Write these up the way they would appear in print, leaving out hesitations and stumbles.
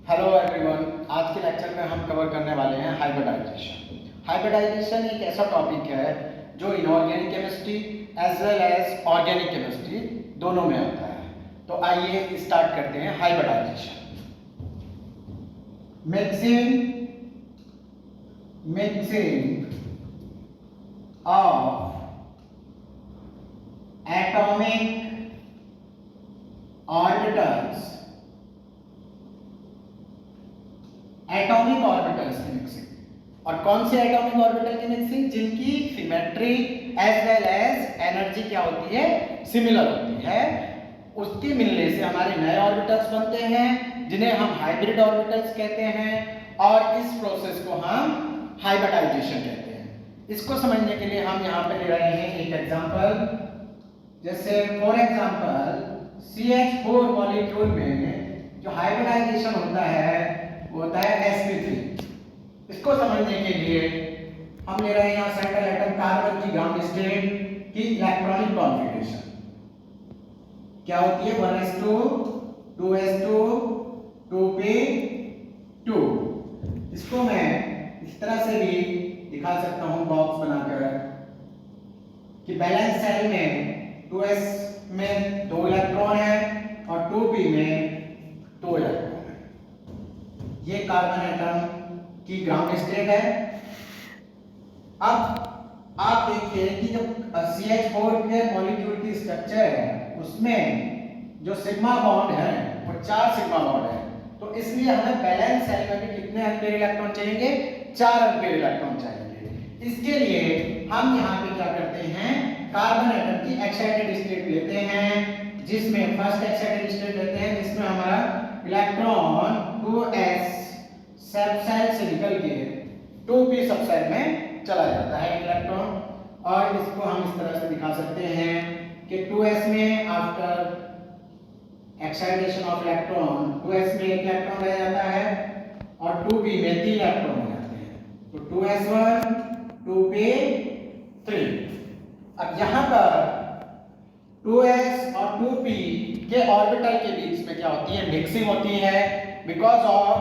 Hello everyone, आज के lecture में हम कवर करने वाले हैं हाइब्रिडाइजेशन। हाइब्रिडाइजेशन एक ऐसा टॉपिक है जो inorganic chemistry as well as organic chemistry दोनों में आता है। तो आइए स्टार्ट करते हैं hybridization. Mixing of atomic orbitals, atomic orbitals की मिक्सिंग। और कौन से एटॉमिक ऑर्बिटल की मिक्सिंग? जिनकी symmetry as well as energy क्या होती है, सिमिलर होती है। उसके मिलने से हमारे नए ऑर्बिटल्स बनते हैं जिन्हें हम हाइब्रिड ऑर्बिटल्स कहते हैं, और इस प्रोसेस को हम हाइब्रिडाइजेशन कहते हैं। इसको समझने के लिए हम यहाँ पे ले रहे हैं एक एग्जांपल। जैसे फॉर एग्जांपल CH4 मॉलिक्यूल में जो हाइब्रिडाइजेशन होता है वो होता है sp3। इसको समझने के लिए हम ले रहे हैं यहाँ सेंट्रल एटम कार्बन की ग्राउंड स्टेट की इलेक्ट्रॉनिक कॉन्फ़िगरेशन क्या होती है, 1s2 2s2 2p2। इसको मैं इस तरह से भी दिखा सकता हूं बॉक्स बनाकर कि बैलेंस सेल में 2s में 2 इलेक्ट्रॉन है और 2p में 2 इलेक्ट्रॉन है। ये कार्बन एटम की ग्राउंड स्टेट है। अब आप देखिए कि जब CH4 के मॉलिक्यूल की स्ट्रक्चर है उसमें जो सिग्मा बॉन्ड है वो 4 सिग्मा बॉन्ड है। तो इसलिए हमें बैलेंस सेल में भी कितने अनपेयर इलेक्ट्रॉन चाहिए? 4 अनपेयर इलेक्ट्रॉन चाहिए। इसके लिए हम यहाँ पे क्या करते हैं, कार्बन एटम की एक्साइटेड स्टेट लेते हैं, जिसमें फर्स्ट एक्साइटेड स्टेट लेते हैं जिसमें हमारा इलेक्ट्रॉन 2s सब सेल से निकल के 2p सब सेल में चला जाता है इलेक्ट्रॉन। और इसको हम इस तरह से दिखा सकते हैं कि 2s में after excitation of electron 2s में एक इलेक्ट्रॉन रह जाता है और 2p में 3 इलेक्ट्रॉन हो जाते हैं। तो 2s1 2p3। अब यहाँ पर 2s और 2p के ऑर्बिटल के बीच में क्या होती है, मिक्सिंग होती है। Because of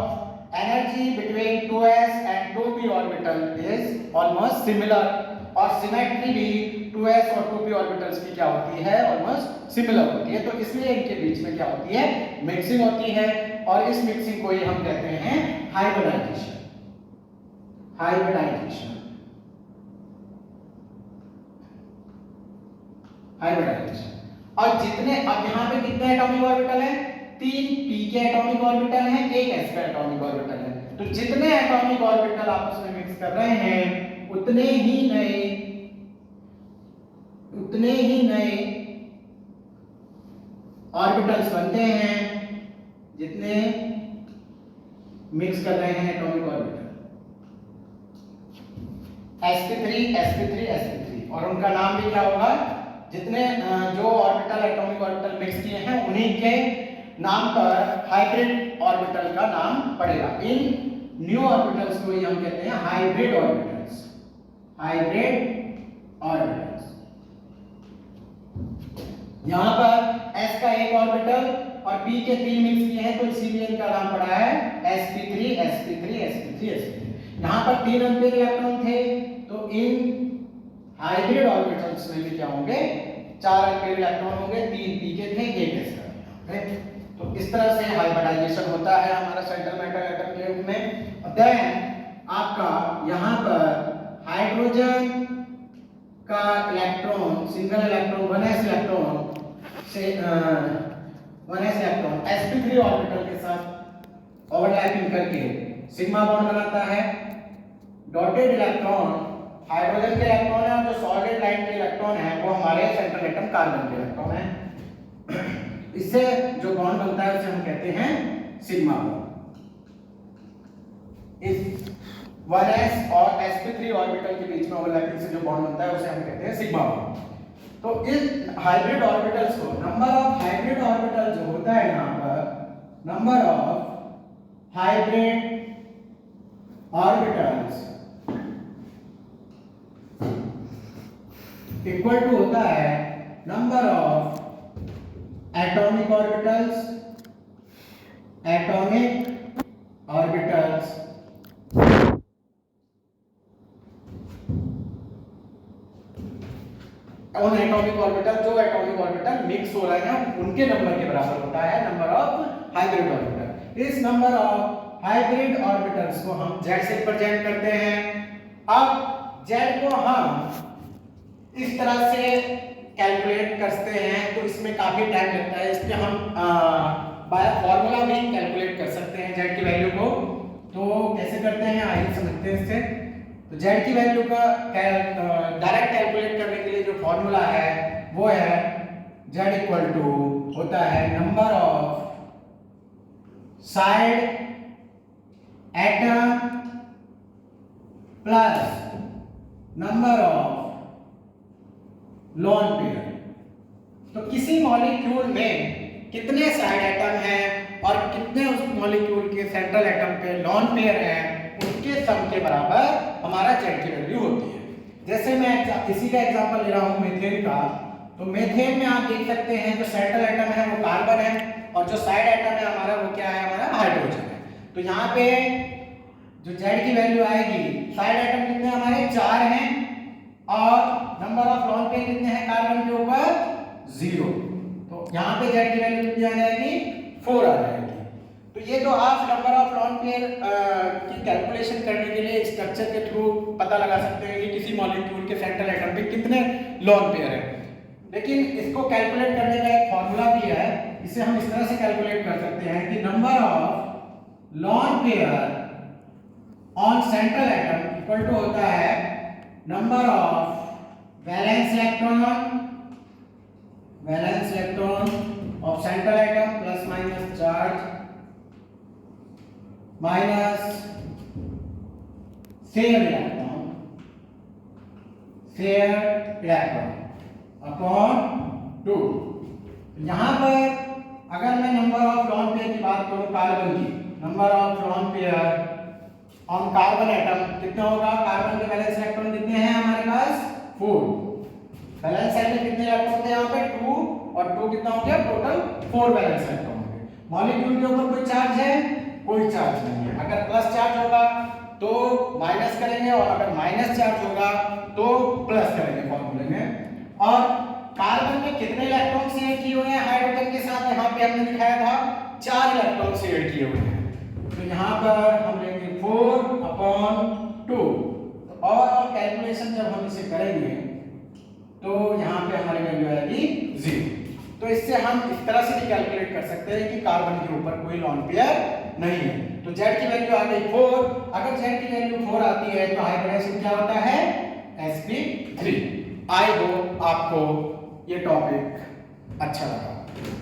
energy between 2s and 2p orbital is almost similar, और सिमेट्री भी 2s और 2p ऑर्बिटल्स की क्या होती है, ऑलमोस्ट सिमिलर होती है। तो इसलिए इनके बीच में क्या होती है, मिक्सिंग होती है। और इस मिक्सिंग को ही हम कहते हैं हाइब्रिडाइजेशन। Hybridisation hybridisation. और जितने, अब यहाँ पे कितने एटॉमिक ऑर्बिटल हैं? 3 p के एटॉमिक ऑर्बिटल हैं, 1 s का एटॉमिक ऑर्बिटल है। तो जितने एटॉमिक ऑर्बिटल आपस में मिक्स कर रहे हैं उतने ही नए ऑर्बिटल्स बनते हैं, जितने मिक्स कर रहे हैं atomic orbital. sp3 sp3 sp3, और उनका नाम भी क्या होगा, जितने जो ऑर्बिटल एटॉमिक ऑर्बिटल मिक्स किए हैं उन्हीं के नाम पर हाइब्रिड ऑर्बिटल का नाम पड़ेगा। इन न्यू ऑर्बिटल्स को ही हम कहते हैं हाइब्रिड ऑर्बिटल्स। Hybrid orbitals. यहाँ पर s का एक ऑर्बिटल और p के 3 मिक्स किए हैं तो इसीलिए इनका नाम पड़ा है sp3 sp3 sp3 sp3। यहाँ पर 3 अनपेयर इलेक्ट्रॉन थे तो इन हाइब्रिड ऑर्बिटल्स में भी क्या होंगे, 4 अनपेयर इलेक्ट्रॉन होंगे, 3 p के थे, 1 s का। तो इस तरह से हाइब्रिडाइजेशन होता है हमारा सेंट्रल मेटल एटम के रूप में। देन आपका यहाँ पर हाइड्रोजन का electron, single electron 1s electron से 1s इलेक्ट्रॉन sp3 ऑर्बिटल के साथ ओवरलैपिंग करके सिग्मा बॉन्ड बनाता है। डॉटेड इलेक्ट्रॉन हाइड्रोजन के इलेक्ट्रॉन है, और जो सॉलिड लाइन के इलेक्ट्रॉन है वो हमारे सेंट्रल एटम कार्बन के इलेक्ट्रॉन है। इससे जो बॉन्ड बनता है उसे हम कहते हैं सिग्मा बॉन्ड। इस 1s और sp3 ऑर्बिटल के बीच में ओवरलैपिंग से जो बॉन्ड बनता है उसे हम कहते हैं सिग्मा बॉन्ड। तो इस हाइब्रिड ऑर्बिटल्स को, नंबर ऑफ हाइब्रिड ऑर्बिटल जो होता है यहाँ पर, number of hybrid orbitals equal to होता है number of atomic orbitals, atomic orbitals उन एटॉमिक ऑर्बिटल जो एटॉमिक ऑर्बिटल मिक्स हो रहे हैं उनके नंबर के बराबर होता है नंबर ऑफ हाइब्रिड ऑर्बिटल। इस नंबर ऑफ हाइब्रिड ऑर्बिटल्स को हम Z से रिप्रेजेंट करते हैं। अब Z को हम इस तरह से कैलकुलेट करते हैं तो इसमें काफी टाइम लगता है, इसलिए हम बाय फॉर्मूला भी कैलकुलेट कर सकते हैं Z की वैल्यू को। तो कैसे करते हैं आइए समझते हैं इससे। तो Z की वैल्यू का डायरेक्ट कैलकुलेट करने के लिए जो फॉर्मूला है वो है Z इक्वल टू होता है number of side atom plus number of lone pair. तो किसी मॉलिक्यूल में कितने साइड एटम हैं और कितने उस मॉलिक्यूल के सेंट्रल एटम पे लोन पेयर हैं उसके सम के बराबर हमारा Z की वैल्यू होती है। जैसे मैं इसी का एग्जांपल ले रहा हूं मीथेन का। तो मीथेन में आप देख सकते हैं जो सेंट्रल एटम है वो कार्बन है और जो साइड एटम है हमारा वो क्या है, हमारा हाइड्रोजन है। तो यहाँ पे जो Z की वैल्यू आएगी, साइड एटम कितने हमारे 4 हैं और नंबर ऑफ लोन पेयर कितने हैं कार्बन के ऊपर 0। तो यहाँ पे Z की वैल्यू कितनी आ जाएगी 4 आ जाएगी। तो ये तो आप नंबर ऑफ लोन पेयर की कैलकुलेशन करने के लिए स्ट्रक्चर के थ्रू पता लगा सकते हैं कि किसी मॉलिक्यूल के सेंट्रल एटम पे कितने लोन पेयर हैं। लेकिन इसको कैलकुलेट करने का एक फॉर्मूला भी है, इसे हम इस तरह से कैलकुलेट कर सकते हैं कि number of lone pair on central atom equal to होता है number of valence electron of central atom plus minus charge minus share electron upon 2। यहां पर अगर मैं नंबर ऑफ लोन पेयर की बात करूं कार्बन की, number of lone pair on carbon atom कितना होगा, कार्बन के वैलेंस इलेक्ट्रॉन कितने हैं हमारे पास 4। वैलेंस साइड में कितने इलेक्ट्रॉन थे यहाँ पे 2 और 2 कितना हो गया टोटल 4 वैलेंस इलेक्ट्रॉन हो गए। मॉलिक्यूल के ऊपर कोई चार्ज है, कोई चार्ज नहीं है। अगर प्लस चार्ज होगा तो माइनस करेंगे और अगर माइनस चार्ज होगा तो प्लस करेंगे फॉर्मूले में। और कार्बन में कितने इलेक्ट्रॉन शेयर किए हुए हैं हाइड्रोजन के साथ, यहाँ पे हमने दिखाया था 4 इलेक्ट्रॉन शेयर किए हुए हैं। तो यहाँ पर हम लेंगे 4/2। और कैलकुलेशन जब हम इसे करेंगे तो यहाँ पे हमारी वैल्यू आएगी 0। तो इससे हम इस तरह से भी कैलकुलेट कर सकते हैं कि कार्बन के ऊपर कोई लोन पेयर नहीं है। तो Z की वैल्यू आ गई 4। अगर Z की वैल्यू 4 आती है तो हाइब्रिडाइजेशन क्या होता है sp3। आई होप आपको ये टॉपिक अच्छा लगा।